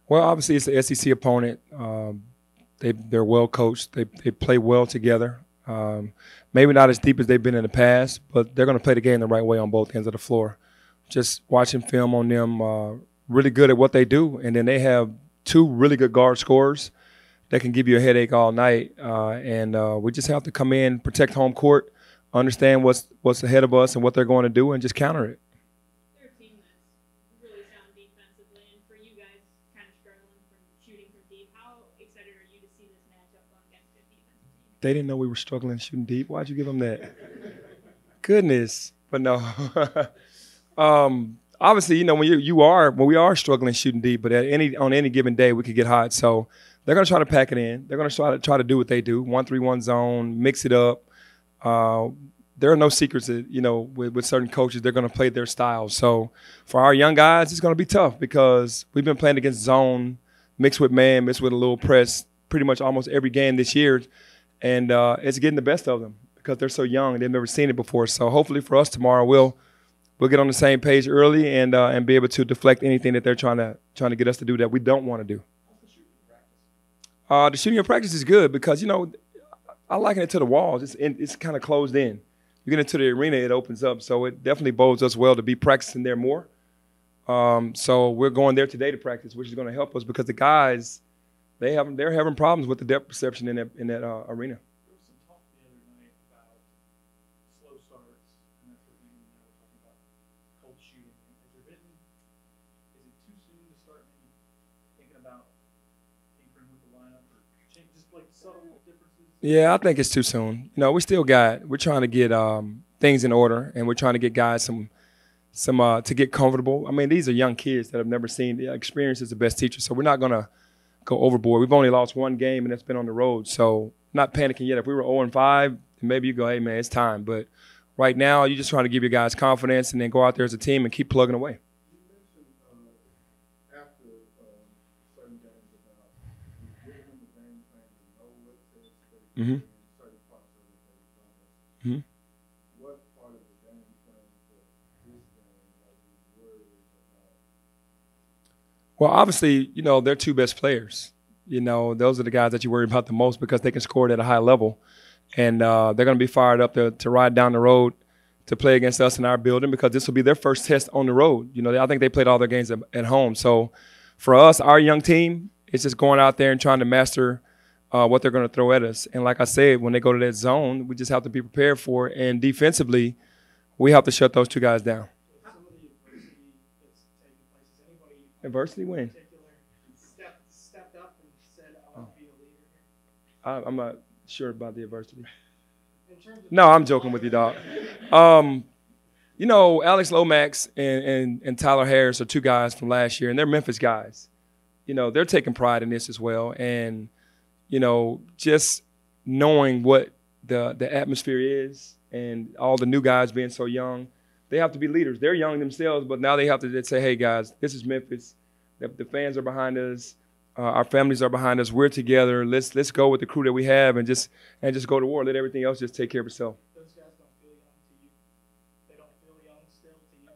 Well, obviously it's an SEC opponent. They're well coached. They play well together. Maybe not as deep as they've been in the past, but they're going to play the game the right way on both ends of the floor. Just watching film on them, really good at what they do, and then they have two really good guard scorers that can give you a headache all night. And we just have to come in, protect home court, understand what's ahead of us and what they're going to do, and just counter it. They're a team that's really sound defensively, and for you guys kind of struggling from shooting from deep, how excited are you to see this matchup going against a defensive team? They didn't know we were struggling shooting deep. Why'd you give them that? Goodness. But no. Obviously, when we are struggling shooting deep, but on any given day we could get hot. So they're going to try to pack it in. They're going to try to do what they do: 1-3-1 zone, mix it up. There are no secrets that, with certain coaches, they're going to play their style. So for our young guys, it's going to be tough because we've been playing against zone, mixed with man, mixed with a little press, pretty much almost every game this year. And it's getting the best of them because they're so young and they've never seen it before. So hopefully for us tomorrow, we'll get on the same page early and be able to deflect anything that they're trying to get us to do that we don't want to do. The shooting in practice is good because, I liken it to the walls. It's kind of closed in. You get into the arena, it opens up. So it definitely bodes us well to be practicing there more. So we're going there today to practice, which is going to help us because the guys, they're having problems with the depth perception in that arena. There was some talk the other night about slow starts and that sort of thing. Now we're talking about cold shooting. Is it too soon to start maybe thinking about tinkering with the lineup or change, just like subtle differences? Yeah, I think it's too soon. We're trying to get things in order, and we're trying to get guys some to get comfortable. I mean, these are young kids that have never seen. Experience is the best teacher, so we're not going to go overboard. We've only lost one game, and it's been on the road, so not panicking yet. If we were 0-5, maybe you go, hey, man, it's time. But right now, you're just trying to give your guys confidence and then go out there as a team and keep plugging away. You mentioned after certain games about giving them the game plan to know what to expect Mm-hmm. and certain parts of it they've done. Mm-hmm. What part of the game plan for this game are you worried about? Well, obviously, they're two best players. Those are the guys that you worry about the most because they can score it at a high level. And they're going to be fired up to ride down the road to play against us in our building because this will be their first test on the road. I think they played all their games at home. So for us, our young team, it's just going out there and trying to master what they're going to throw at us. And like I said, when they go to that zone, we just have to be prepared for it. And defensively, we have to shut those two guys down. Some of the adversity that's taking place, is anybody Adversity in when? particular stepped up and said, I want to be a leader here? I'm not sure about the adversity. In terms of No, I'm joking with you, dog. Alex Lomax and Tyler Harris are two guys from last year, and they're Memphis guys. They're taking pride in this as well. And, just knowing what the atmosphere is and all the new guys being so young, they have to be leaders. They're young themselves, but now they have to say, hey, guys, this is Memphis. The fans are behind us. Our families are behind us. We're together. Let's go with the crew that we have and just go to war. Let everything else just take care of itself. those guys don't feel young to you? They don't feel young still to you?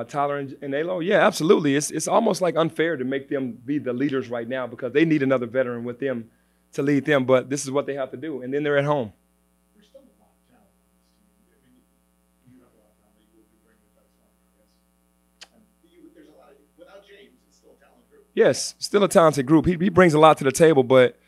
Tyler and Alo, yeah, absolutely. It's almost like unfair to make them be the leaders right now because they need another veteran with them to lead them. But this is what they have to do, and then they're at home. There's still a lot of talent on this team. I mean, you have a lot of talent that you will be bringing to Tucson, I guess. There's a lot of, without James, it's still a talent group. Yes, still a talented group. He brings a lot to the table, but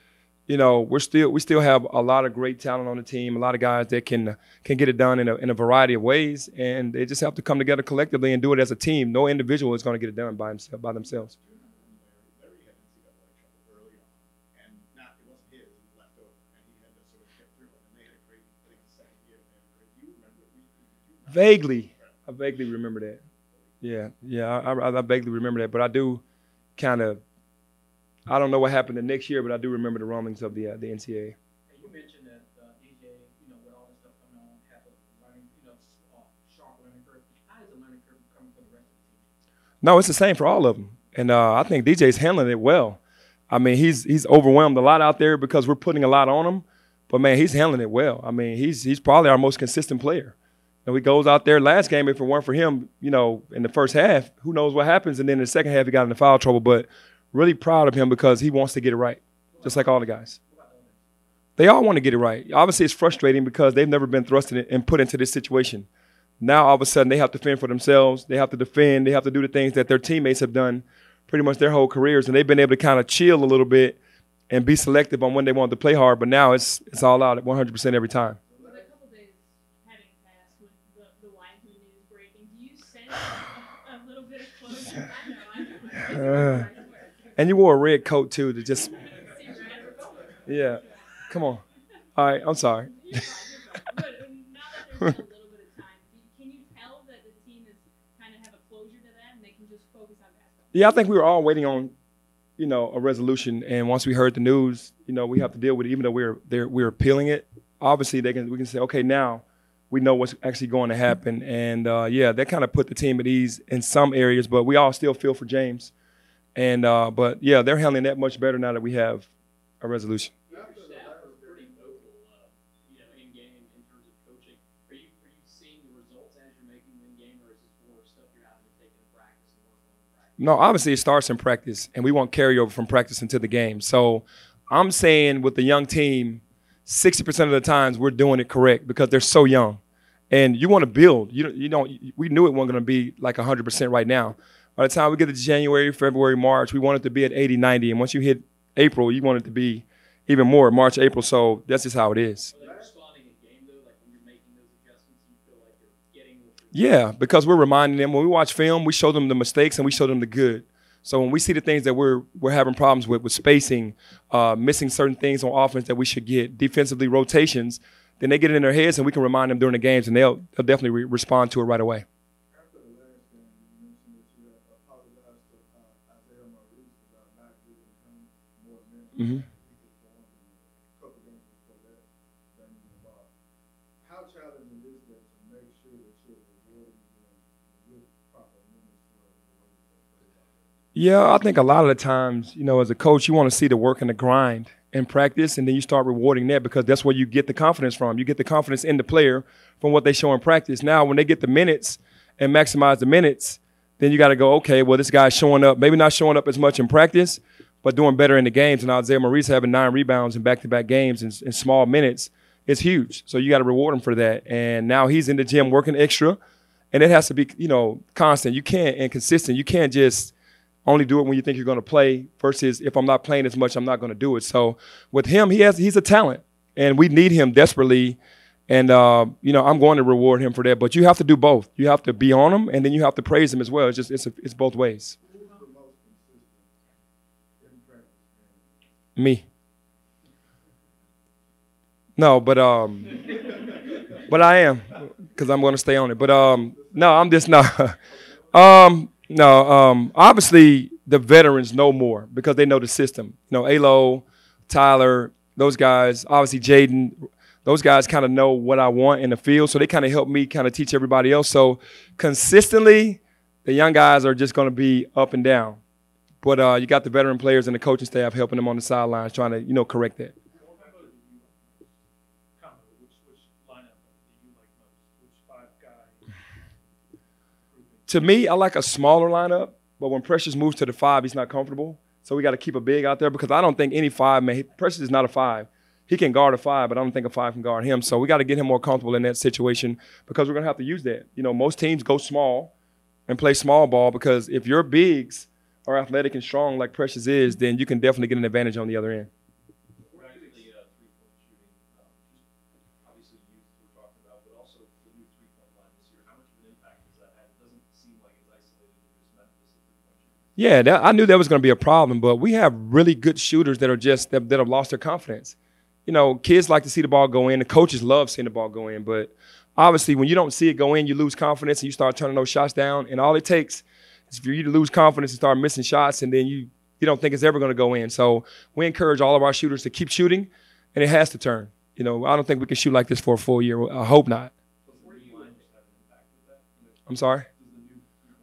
we still have a lot of great talent on the team. A lot of guys that can get it done in a variety of ways, and they just have to come together collectively and do it as a team. No individual is going to get it done by themselves. Larry had NCAA trouble early on, and it wasn't his, it was left over, and he had to sort of get through it. And they had a great, I think, the second year, they had a great. Do you remember? I vaguely remember that. Yeah, I vaguely remember that, but I do I don't know what happened the next year, but I do remember the rumblings of the NCAA. You mentioned that DJ, with all this stuff coming on, have a learning, sharp learning curve. How is the learning curve coming for the rest of the team? No, it's the same for all of them, and I think DJ's handling it well. I mean, he's overwhelmed a lot out there because we're putting a lot on him, but man, he's handling it well. I mean, he's probably our most consistent player. He goes out there last game. If it weren't for him, in the first half, who knows what happens? And then in the second half, he got into foul trouble. But really proud of him because he wants to get it right, just like all the guys. They all want to get it right. Obviously, it's frustrating because they've never been thrusted and put into this situation. Now, all of a sudden, they have to fend for themselves. They have to defend. They have to do the things that their teammates have done pretty much their whole careers, and they've been able to kind of chill a little bit and be selective on when they want to play hard. But now it's all out at 100% every time. With a couple days having passed with the Wiseman news breaking, do you sense a little bit of closure? I know. And you wore a red coat, too, to just – yeah. Come on. All right, I'm sorry. You're fine. But now that there's been a little bit of time, can you tell that the team is kind of have a closure to that and they can just focus on basketball? Yeah, I think we were all waiting on, a resolution. And once we heard the news, we have to deal with it, even though we're appealing it. Obviously, we can say, okay, now we know what's actually going to happen. And, that kind of put the team at ease in some areas, but we all still feel for James. And but, they're handling that much better now that we have a resolution. No, obviously it starts in practice, and we want carryover from practice into the game. So I'm saying with the young team, 60% of the times we're doing it correct because they're so young. And you want to build. We knew it wasn't going to be like 100% right now. By the time we get to January, February, March, we want it to be at 80, 90. And once you hit April, you want it to be even more, March, April. So that's just how it is. Yeah, because we're reminding them. When we watch film, we show them the mistakes and we show them the good. So when we see the things that we're having problems with spacing, missing certain things on offense that we should get, defensively rotations, then they get it in their heads and we can remind them during the games and they'll definitely respond to it right away. After the last game, you mentioned that you had apologized to Isaiah about not giving him more minutes. Mm-hmm. He performed in a couple games before that, how challenging is that to make sure that you're rewarding them with proper minutes for the way that they play out there? Yeah, I think a lot of the times, as a coach, you want to see the work and the grind in practice, and then you start rewarding that because that's where you get the confidence from. You get the confidence in the player from what they show in practice. Now, when they get the minutes and maximize the minutes, then you got to go, okay, well, this guy's showing up, maybe not showing up as much in practice, but doing better in the games. And Isaiah Maurice having 9 rebounds in back-to-back games in small minutes is huge. So you got to reward him for that. And now he's in the gym working extra, and it has to be, constant. You can't, and consistent. You can't just only do it when you think you're going to play versus if I'm not playing as much, I'm not going to do it. So with him, he's a talent, and we need him desperately. And, I'm going to reward him for that. But you have to do both. You have to be on him, and then you have to praise him as well. It's both ways. Who's the most consistent in practice? Me. No, but I am because I'm going to stay on it. But no, I'm just not. Obviously the veterans know more because they know the system. Alo, Tyler, those guys, obviously Jaden, those guys kind of know what I want in the field, so they kind of help me kind of teach everybody else. So consistently, the young guys are just going to be up and down. But you got the veteran players and the coaching staff helping them on the sidelines trying to, correct that. To me, I like a smaller lineup, but when Precious moves to the 5, he's not comfortable. So we got to keep a big out there because I don't think any 5, Precious is not a 5. He can guard a 5, but I don't think a 5 can guard him. So we got to get him more comfortable in that situation because we're going to have to use that. Most teams go small and play small ball because if your bigs are athletic and strong like Precious is, then you can definitely get an advantage on the other end. Yeah, I knew that was going to be a problem, but we have really good shooters that are that have lost their confidence. Kids like to see the ball go in. The coaches love seeing the ball go in, but obviously when you don't see it go in, you lose confidence and you start turning those shots down. And all it takes is for you to lose confidence and start missing shots, and then you don't think it's ever going to go in. So we encourage all of our shooters to keep shooting, and it has to turn. I don't think we can shoot like this for a full year. I hope not. I'm sorry?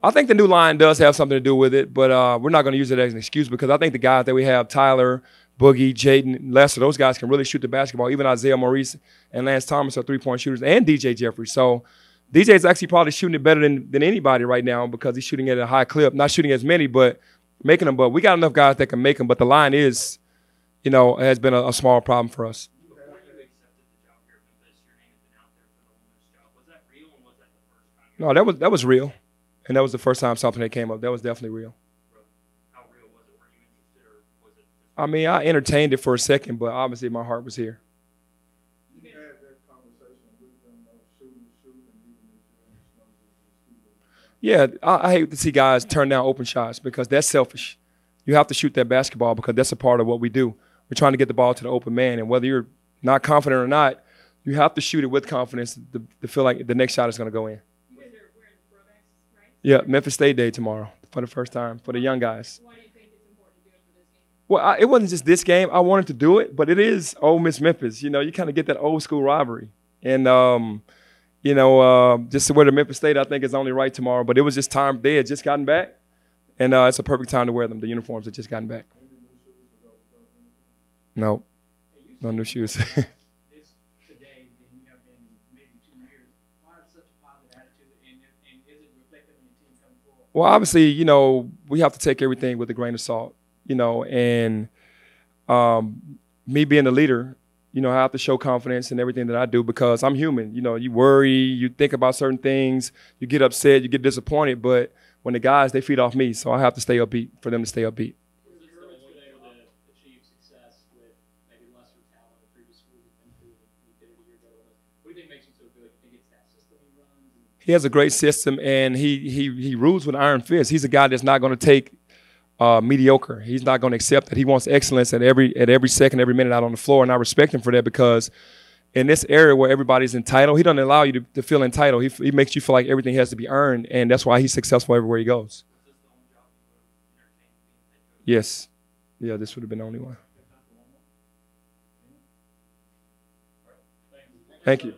I think the new line does have something to do with it, but we're not going to use it as an excuse because I think the guys that we have, Tyler, Boogie, Jaden, Lester, those guys can really shoot the basketball. Even Isaiah Maurice and Lance Thomas are three-point shooters, and DJ Jeffrey. So DJ's actually probably shooting it better than anybody right now because he's shooting at a high clip. Not shooting as many, but making them, but we got enough guys that can make them. But the line is, has been a small problem for us. Before you accepted the job here at Memphis, your name had been out there for the women's job. Was that real, and was that the first time? No, that was real, and that was the first time something that came up. That was definitely real. How real was it? Were you interested, or was it just I mean, I entertained it for a second, but obviously my heart was here. You had that conversation with them of shooting, and even if you're in the smoke with the student. Yeah, I hate to see guys turn down open shots because that's selfish. You have to shoot that basketball because that's a part of what we do. We're trying to get the ball to the open man, and whether you're not confident or not, you have to shoot it with confidence to feel like the next shot is going to go in. You guys are wearing throwbacks, right? Yeah, Memphis State Day tomorrow for the first time for the young guys. Why do you think it's important to do it for this game? Well, it wasn't just this game. I wanted to do it, but it is Ole Miss Memphis. You kind of get that old school rivalry. And, just to wear the Memphis State, I think is only right tomorrow. But it was just time. They had just gotten back. And it's a perfect time to wear them. The uniforms had just gotten back. No, no new shoes. this today than you have been maybe 2 years? Why such a positive attitude, and is it reflective on your team coming forward? Well, obviously, we have to take everything with a grain of salt, and me being the leader, I have to show confidence in everything that I do because I'm human. You worry, you think about certain things, you get upset, you get disappointed, but when the guys, they feed off me, so I have to stay upbeat for them to stay upbeat. Was this the only way to achieve success with maybe lesser talent at previous schools you've been through than you did it a year ago? What do you think makes you so good? Do you think it's that system he runs? He has a great system, and he rules with iron fist. He's a guy that's not going to take mediocre. He's not going to accept that. He wants excellence at every second, every minute out on the floor, and I respect him for that because in this area where everybody's entitled, he doesn't allow you to feel entitled. He makes you feel like everything has to be earned, and that's why he's successful everywhere he goes. Was this the only job you would have entertained being head coach? Yes. Yeah, this would have been the only one. All right, thanks. Thank you.